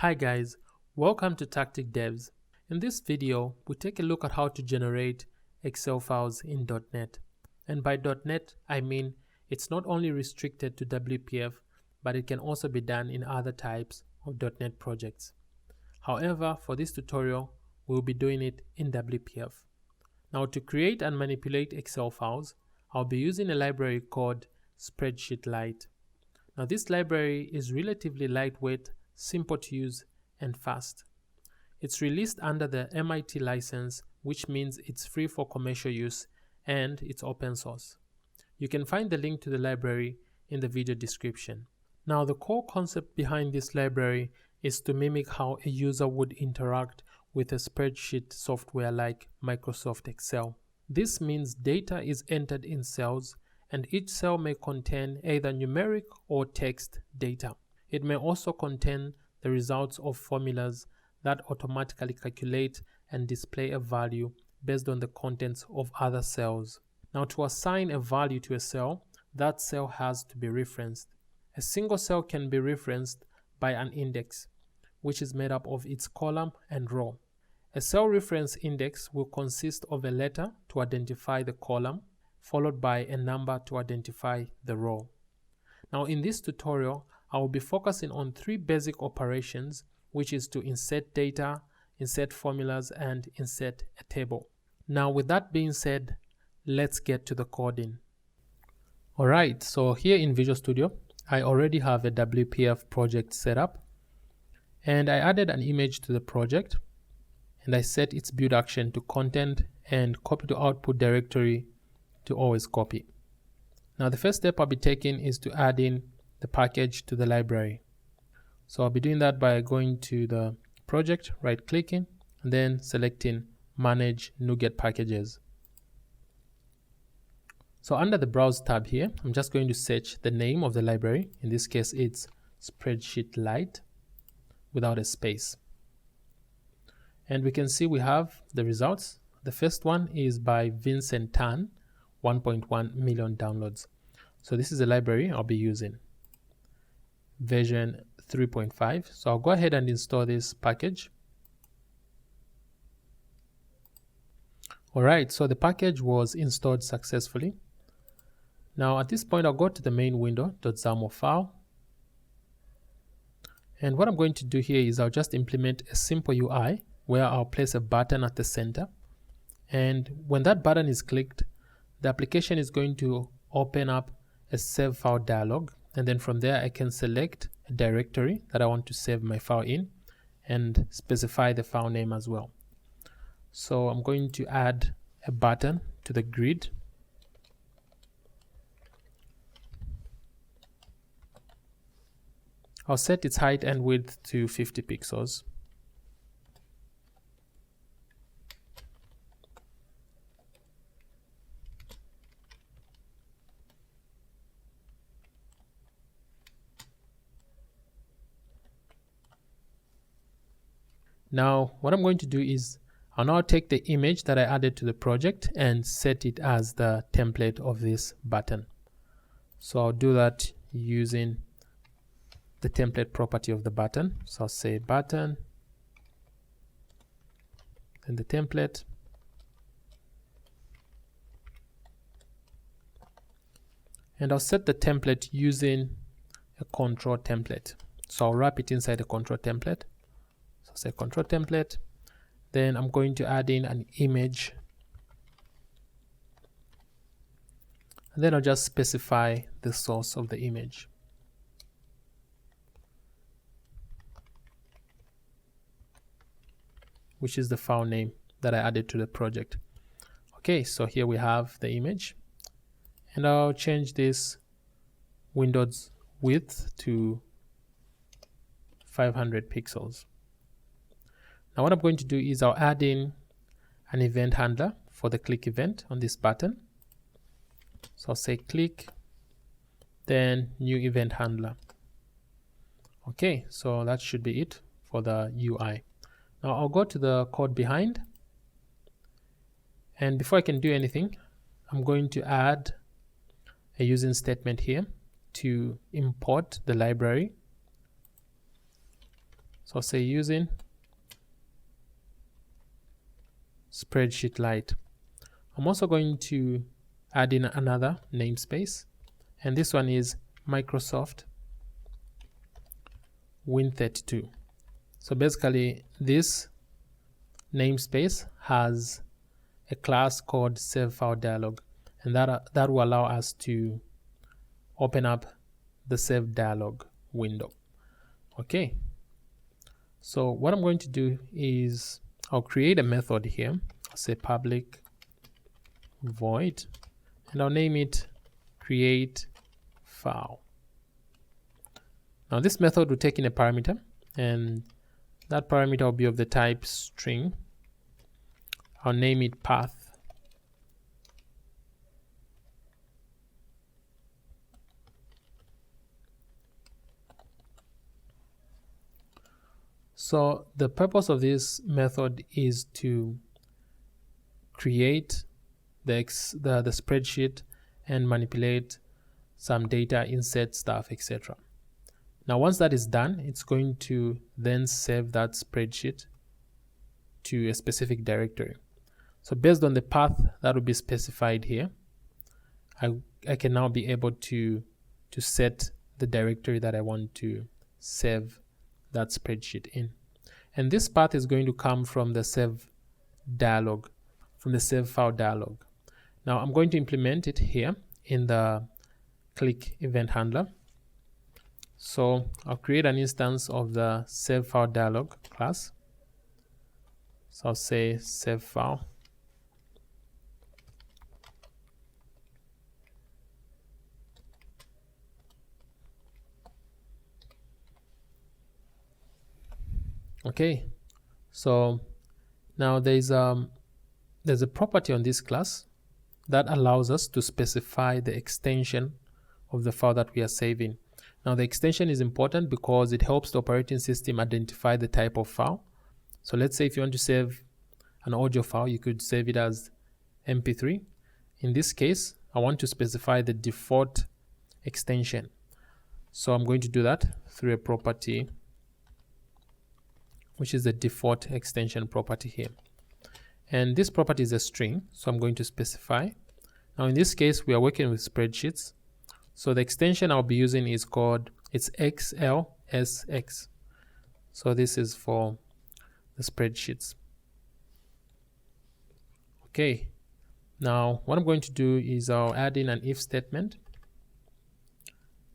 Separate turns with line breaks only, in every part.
Hi guys, welcome to Tactic Devs. In this video, we take a look at how to generate Excel files in .NET. And by .NET, I mean it's not only restricted to WPF, but it can also be done in other types of .NET projects. However, for this tutorial, we'll be doing it in WPF. Now to create and manipulate Excel files, I'll be using a library called Spreadsheetlight. Now this library is relatively lightweight, simple to use, and fast. It's released under the MIT license, which means it's free for commercial use and it's open source. You can find the link to the library in the video description. Now the core concept behind this library is to mimic how a user would interact with a spreadsheet software like Microsoft Excel. This means data is entered in cells and each cell may contain either numeric or text data. It may also contain the results of formulas that automatically calculate and display a value based on the contents of other cells. Now to assign a value to a cell, that cell has to be referenced. A single cell can be referenced by an index, which is made up of its column and row. A cell reference index will consist of a letter to identify the column, followed by a number to identify the row. Now in this tutorial, I will be focusing on three basic operations, which is to insert data, insert formulas, and insert a table. Now with that being said, let's get to the coding. Alright, so here in Visual Studio, I already have a WPF project set up, and I added an image to the project, and I set its build action to content and copy to output directory to always copy. Now the first step I'll be taking is to add in the package to the library. So I'll be doing that by going to the project, right clicking, and then selecting manage NuGet packages. So under the browse tab here, I'm just going to search the name of the library. In this case, it's Spreadsheetlight without a space. And we can see we have the results. The first one is by Vincent Tan, 1.1 million downloads. So this is the library I'll be using, version 3.5. So I'll go ahead and install this package. Alright, so the package was installed successfully. Now at this point, I'll go to the main window, .xaml file. And what I'm going to do here is I'll just implement a simple UI where I'll place a button at the center. And when that button is clicked, the application is going to open up a save file dialog, and then from there I can select a directory that I want to save my file in and specify the file name as well. So I'm going to add a button to the grid. I'll set its height and width to 50 pixels. Now, what I'm going to do is I'll now take the image that I added to the project and set it as the template of this button. So I'll do that using the template property of the button. So I'll say button, then the template, and I'll set the template using a control template. So I'll wrap it inside a control template. So say control template, then I'm going to add in an image, and then I'll just specify the source of the image. Which is the file name that I added to the project. Okay, so here we have the image, and I'll change this Windows width to 500 pixels. Now what I'm going to do is I'll add in an event handler for the click event on this button. So I'll say click, then new event handler. Okay, so that should be it for the UI. Now I'll go to the code behind, and before I can do anything, I'm going to add a using statement here to import the library So I'll say using Spreadsheetlight. I'm also going to add in another namespace, and this one is Microsoft Win32. So basically this namespace has a class called save file dialog, and that will allow us to open up the save dialog window. Okay, so what I'm going to do is I'll create a method here. I'll say public void, and I'll name it create file. Now this method will take in a parameter, and that parameter will be of the type string. I'll name it path. So the purpose of this method is to create the spreadsheet and manipulate some data, insert stuff, etc. Now once that is done, it's going to then save that spreadsheet to a specific directory. So based on the path that will be specified here, I can now be able to set the directory that I want to save that spreadsheet in. And this path is going to come from the save dialog, from the save file dialog. Now I'm going to implement it here in the click event handler. So I'll create an instance of the save file dialog class. So I'll say save file. Okay, so now there's a property on this class that allows us to specify the extension of the file that we are saving. Now the extension is important because it helps the operating system identify the type of file. So let's say if you want to save an audio file, you could save it as MP3. In this case, I want to specify the default extension. So I'm going to do that through a property, which is the default extension property here. And this property is a string, so I'm going to specify. Now in this case, we are working with spreadsheets. So the extension I'll be using is called, it's XLSX. So this is for the spreadsheets. Okay, now what I'm going to do is I'll add in an if statement.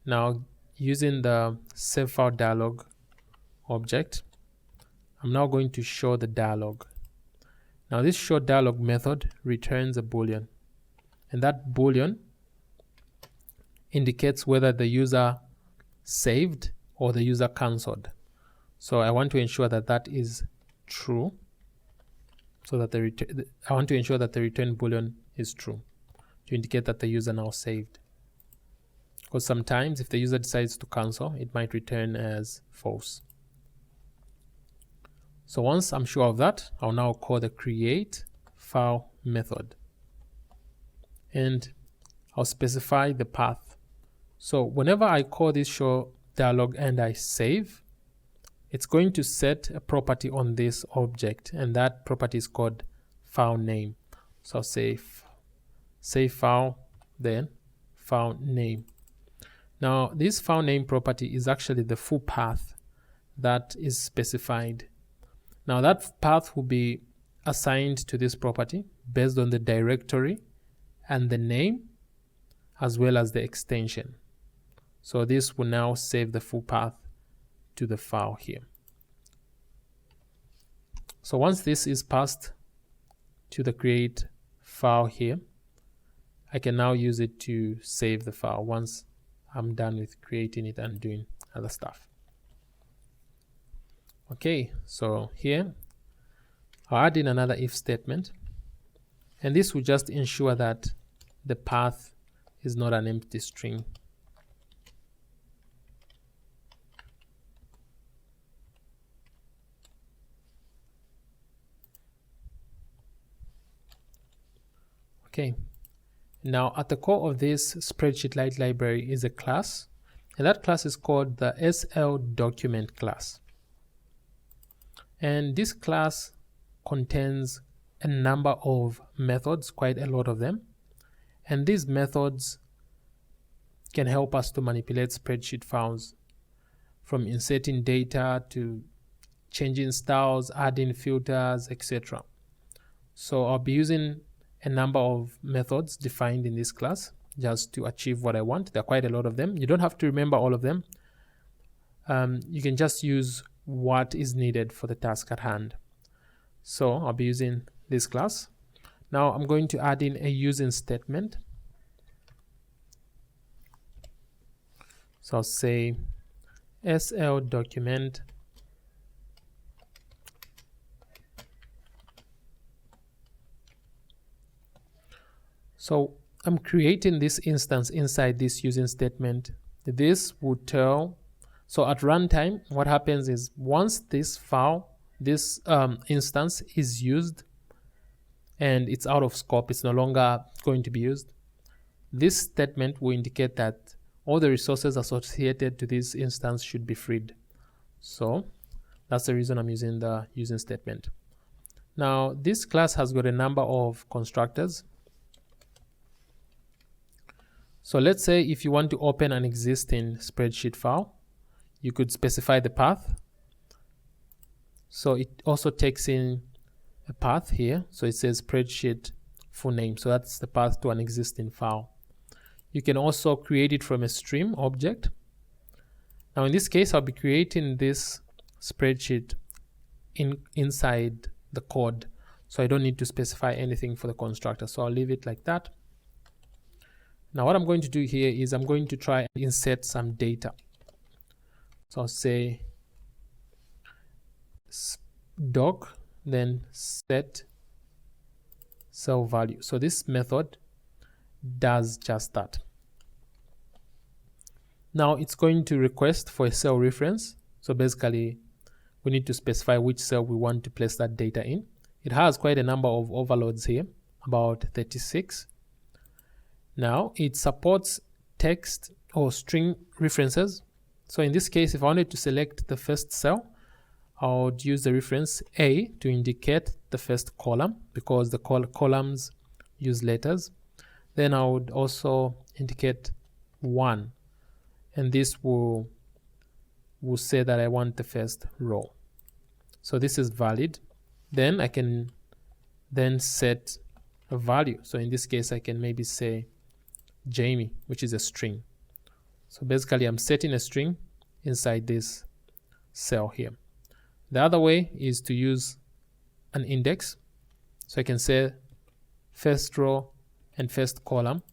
Now using the save file dialog object, I'm now going to show the dialog. Now this show dialog method returns a boolean, and that boolean indicates whether the user saved or the user cancelled. So I want to ensure that that is true, so that I want to ensure that the return boolean is true to indicate that the user now saved. Because sometimes if the user decides to cancel, it might return as false. So once I'm sure of that, I'll now call the create file method, and I'll specify the path. So whenever I call this show dialog and I save, it's going to set a property on this object, and that property is called file name. So I'll say save file, then file name. Now this file name property is actually the full path that is specified. Now that path will be assigned to this property based on the directory and the name as well as the extension. So this will now save the full path to the file here. So once this is passed to the create file here, I can now use it to save the file once I'm done with creating it and doing other stuff. Okay, so here I'll add in another if statement, and this will just ensure that the path is not an empty string. Okay, now at the core of this Spreadsheetlight library is a class, and that class is called the SL document class. And this class contains a number of methods, quite a lot of them. And these methods can help us to manipulate spreadsheet files, from inserting data to changing styles, adding filters, etc. So I'll be using a number of methods defined in this class just to achieve what I want. There are quite a lot of them. You don't have to remember all of them. You can just use what is needed for the task at hand. So I'll be using this class. Now I'm going to add in a using statement. So I'll say SL document So I'm creating this instance inside this using statement. This would tell, so at runtime, what happens is once this file, this instance is used and it's out of scope, it's no longer going to be used, this statement will indicate that all the resources associated to this instance should be freed. So that's the reason I'm using the using statement. Now this class has got a number of constructors. So let's say if you want to open an existing spreadsheet file, you could specify the path. So it also takes in a path here. So it says spreadsheet full name. So that's the path to an existing file. You can also create it from a stream object. Now in this case, I'll be creating this spreadsheet inside the code. So I don't need to specify anything for the constructor. So I'll leave it like that. Now what I'm going to do here is I'm going to try and insert some data. So I'll say doc, then set cell value. So this method does just that. Now it's going to request for a cell reference. So basically we need to specify which cell we want to place that data in. It has quite a number of overloads here, about 36. Now it supports text or string references. So in this case, if I wanted to select the first cell, I would use the reference A to indicate the first column because the columns use letters. Then I would also indicate 1, and this will say that I want the first row. So this is valid. Then I can then set a value. So in this case, I can maybe say Jamie, which is a string. So basically I'm setting a string inside this cell here. The other way is to use an index. So I can say first row and first column,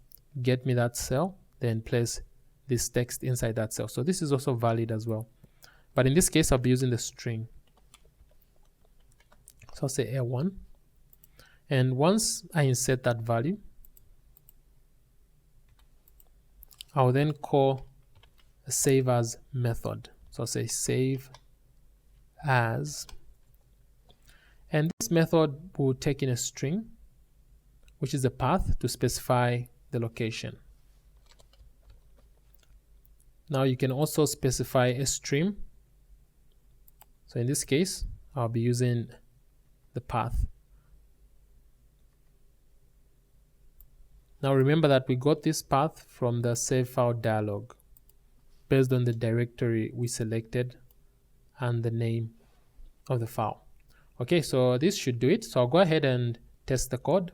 get me that cell, then place this text inside that cell. So this is also valid as well. But in this case, I'll be using the string. So I'll say A1. And once I insert that value, I'll then call a save as method. So I'll say save as, and this method will take in a string, which is a path to specify the location. Now you can also specify a stream. So in this case, I'll be using the path. Now remember that we got this path from the save file dialog based on the directory we selected and the name of the file. Okay, so this should do it. So I'll go ahead and test the code.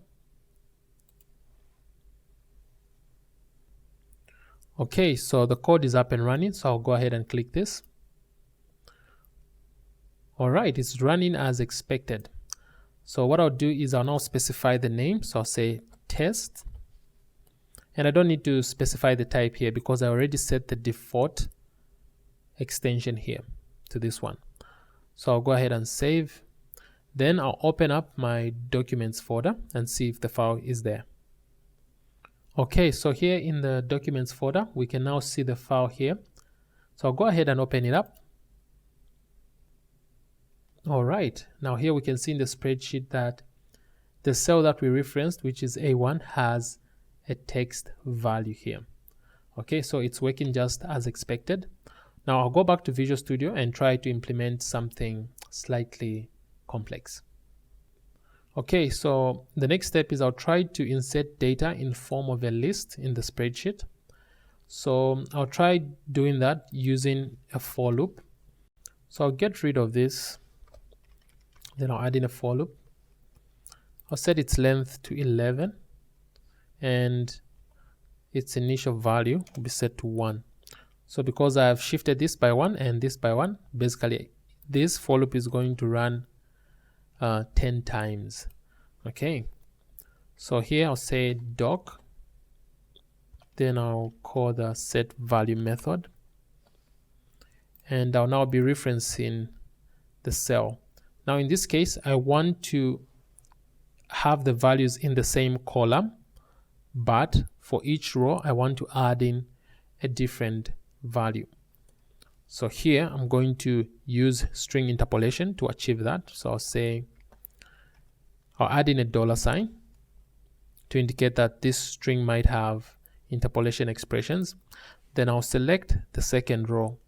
Okay, so the code is up and running. So I'll go ahead and click this. All right, it's running as expected. So what I'll do is I'll now specify the name. So I'll say test. And I don't need to specify the type here because I already set the default extension here to this one. So I'll go ahead and save. Then I'll open up my documents folder and see if the file is there. Okay, so here in the documents folder, we can now see the file here. So I'll go ahead and open it up. All right, now here we can see in the spreadsheet that the cell that we referenced, which is A1, has a text value here. Okay, so it's working just as expected. Now I'll go back to Visual Studio and try to implement something slightly complex. Okay, so the next step is I'll try to insert data in form of a list in the spreadsheet. So I'll try doing that using a for loop. So I'll get rid of this, then I'll add in a for loop. I'll set its length to 11 and its initial value will be set to 1. So because I have shifted this by 1 and this by 1, basically this for loop is going to run 10 times. Okay, so here I'll say doc, then I'll call the set value method, and I'll now be referencing the cell. Now in this case, I want to have the values in the same column, but for each row I want to add in a different value. So here I'm going to use string interpolation to achieve that. So I'll add in a $sign to indicate that this string might have interpolation expressions. Then I'll select the second row,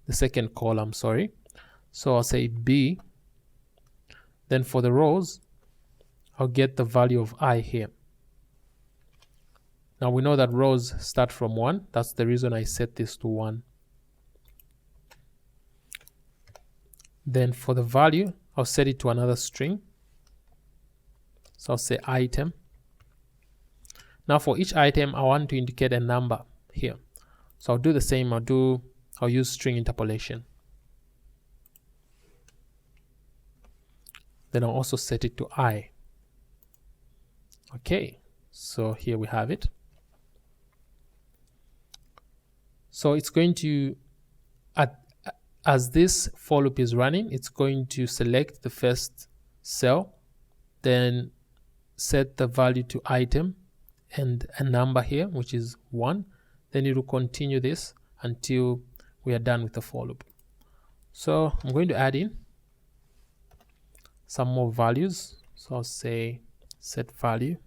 the second column, sorry. So I'll say B. Then for the rows, I'll get the value of I here. Now we know that rows start from 1. That's the reason I set this to 1. Then for the value, I'll set it to another string. So I'll say item. Now for each item, I want to indicate a number here. So I'll do the same. I'll use string interpolation. Then I'll also set it to I. Okay, so here we have it. So it's going to, as this for loop is running, it's going to select the first cell, then set the value to item and a number here, which is 1. Then it will continue this until we are done with the for loop. So I'm going to add in some more values. So I'll say set value.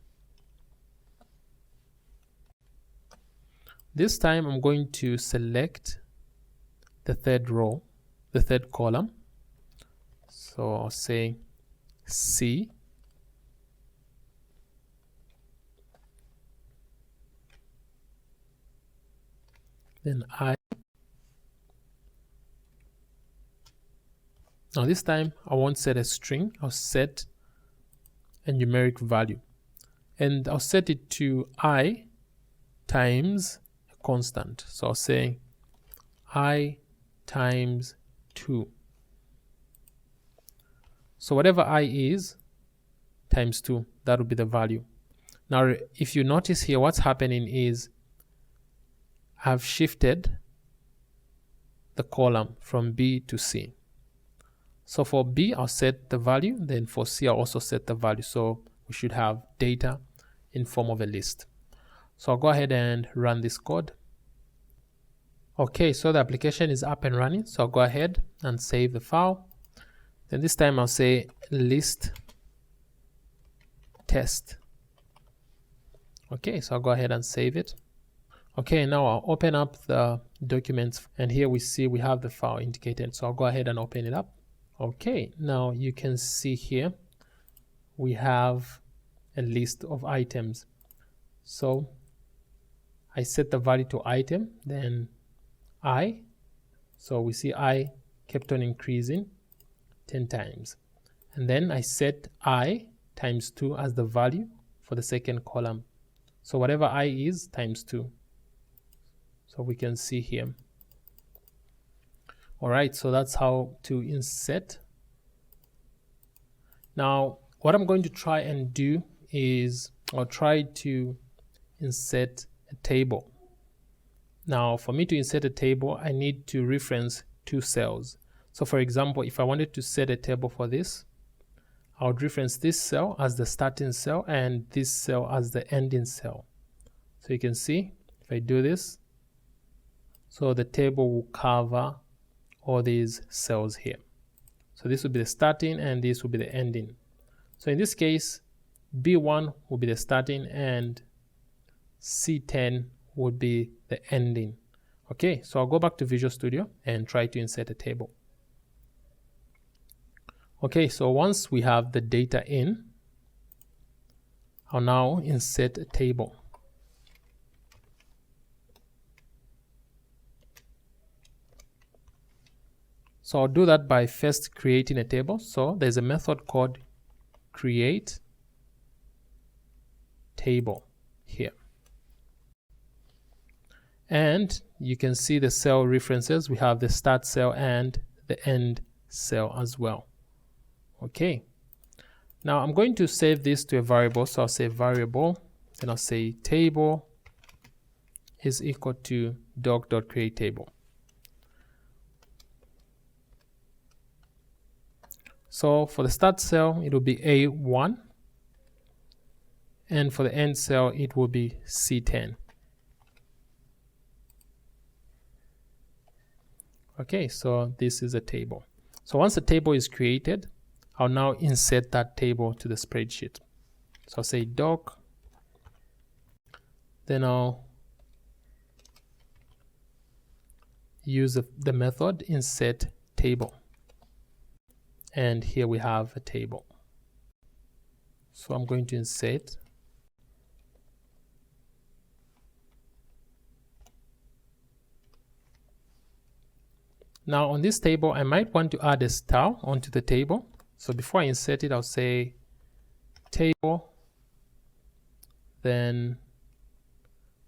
This time I'm going to select the third row, the third column. So I'll say C. Then I. Now this time I won't set a string, I'll set a numeric value. And I'll set it to I times a constant. So I'll say I times 2. So whatever I is times 2, that will be the value. Now if you notice here, what's happening is I've shifted the column from B to C. So for B, I'll set the value, then for C, I'll also set the value. So we should have data in form of a list. So I'll go ahead and run this code. Okay, so the application is up and running. So I'll go ahead and save the file. Then this time I'll say list test. Okay, so I'll go ahead and save it. Okay, now I'll open up the documents, and here we see we have the file indicated. So I'll go ahead and open it up. Okay, now you can see here we have a list of items. So I set the value to item, then I. So we see I kept on increasing 10 times. And then I set I times 2 as the value for the second column. So whatever I is times 2. So we can see here. All right, so that's how to insert. Now, what I'm going to try and do is I'll try to insert a table. Now, for me to insert a table, I need to reference 2 cells. So for example, if I wanted to set a table for this, I would reference this cell as the starting cell and this cell as the ending cell. So you can see, if I do this, so the table will cover all these cells here. So this will be the starting and this will be the ending. So in this case, B1 will be the starting and C10 would be the ending. Okay, so I'll go back to Visual Studio and try to insert a table. Okay, so once we have the data in, I'll now insert a table. So I'll do that by first creating a table. So there's a method called create table here. And you can see the cell references. We have the start cell and the end cell as well. Okay. Now I'm going to save this to a variable. So I'll say variable, then I'll say table is equal to doc.createTable. So for the start cell, it will be A1. And for the end cell, it will be C10. Okay, so this is a table. So once the table is created, I'll now insert that table to the spreadsheet. So I'll say doc, then I'll use the method insert table. And here we have a table. So I'm going to insert. Now on this table, I might want to add a style onto the table. So before I insert it, I'll say table, then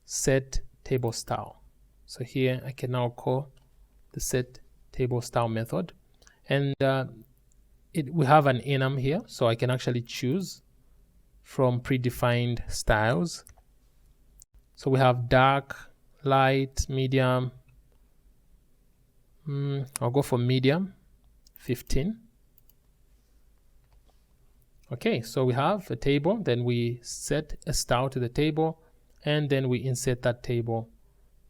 set table style. So here I can now call the set table style method. And we have an enum here, so I can actually choose from predefined styles. So we have dark, light, medium. I'll go for medium, 15. Okay, so we have a table, then we set a style to the table, and then we insert that table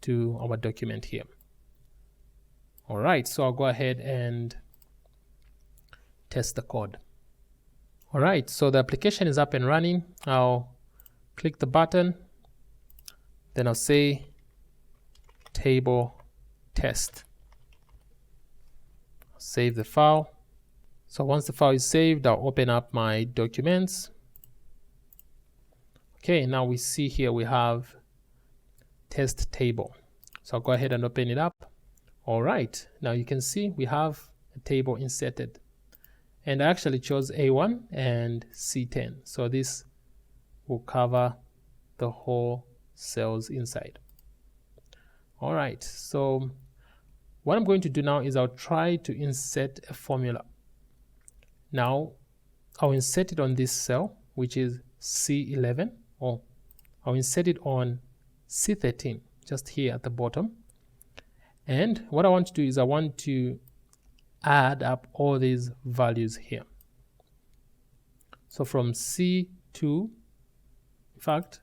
to our document here. All right, so I'll go ahead and test the code. All right, so the application is up and running. I'll click the button, then I'll say table test. Save the file. So once the file is saved, I'll open up my documents. Okay, now we see here we have test table. So I'll go ahead and open it up. All right, now you can see we have a table inserted. And I actually chose A1 and C10. So this will cover the whole cells inside. All right, so what I'm going to do now is I'll try to insert a formula. Now, I'll insert it on this cell, which is C11, or I'll insert it on C13, just here at the bottom. And what I want to do is I want to add up all these values here. So from C2, in fact,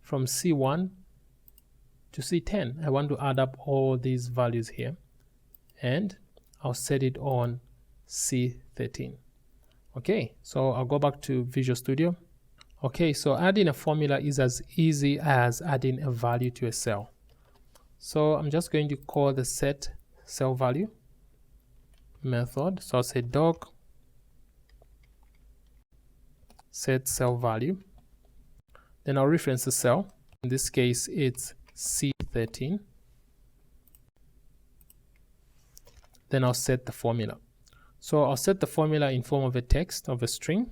from C1 to C10, I want to add up all these values here. And I'll set it on C13. Okay, so I'll go back to Visual Studio. Okay, so adding a formula is as easy as adding a value to a cell. So I'm just going to call the set cell value method. So I'll say doc set cell value. Then I'll reference the cell. In this case, it's C13. Then I'll set the formula. So I'll set the formula in form of a text of a string.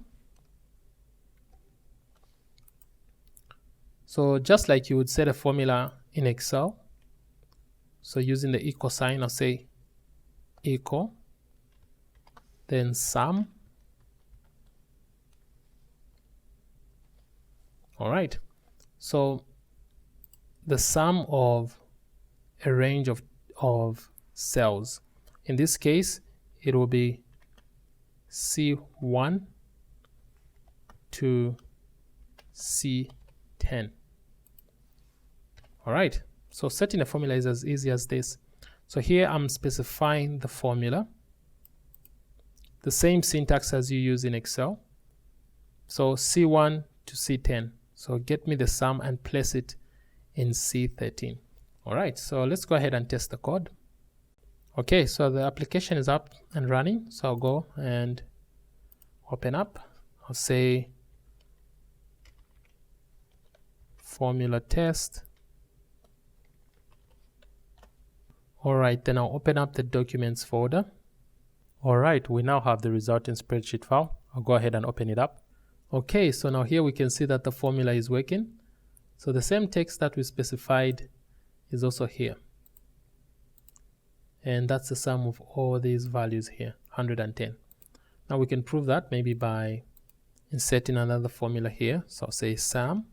So just like you would set a formula in Excel. So using the equal sign, I'll say equal, then sum. All right. So the sum of a range of cells. In this case, it will be C1 to C10. All right. So setting a formula is as easy as this. So here I'm specifying the formula. The same syntax as you use in Excel. So C1 to C10. So get me the sum and place it in C13. All right, so let's go ahead and test the code. Okay, so the application is up and running. So I'll go and open up. I'll say formula test. All right, then I'll open up the documents folder. All right, we now have the resulting spreadsheet file. I'll go ahead and open it up. Okay, so now here we can see that the formula is working. So the same text that we specified is also here. And that's the sum of all these values here, 110. Now we can prove that maybe by inserting another formula here. So I'll say sum.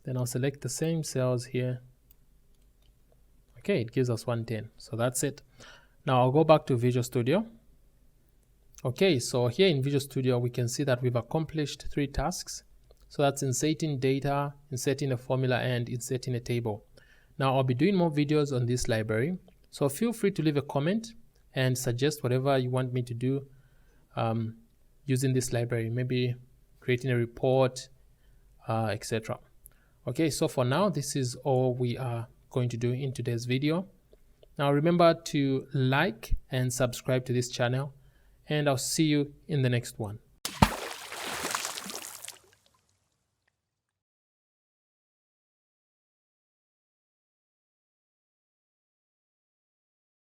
Then I'll select the same cells here. Okay, it gives us 110. So that's it. Now I'll go back to Visual Studio. Okay, so here in Visual Studio, we can see that we've accomplished 3 tasks. So that's inserting data, inserting a formula, and inserting a table. Now I'll be doing more videos on this library. So feel free to leave a comment and suggest whatever you want me to do using this library, maybe creating a report, etc. Okay, so for now, this is all we are going to do in today's video. Now remember to like and subscribe to this channel, and I'll see you in the next one.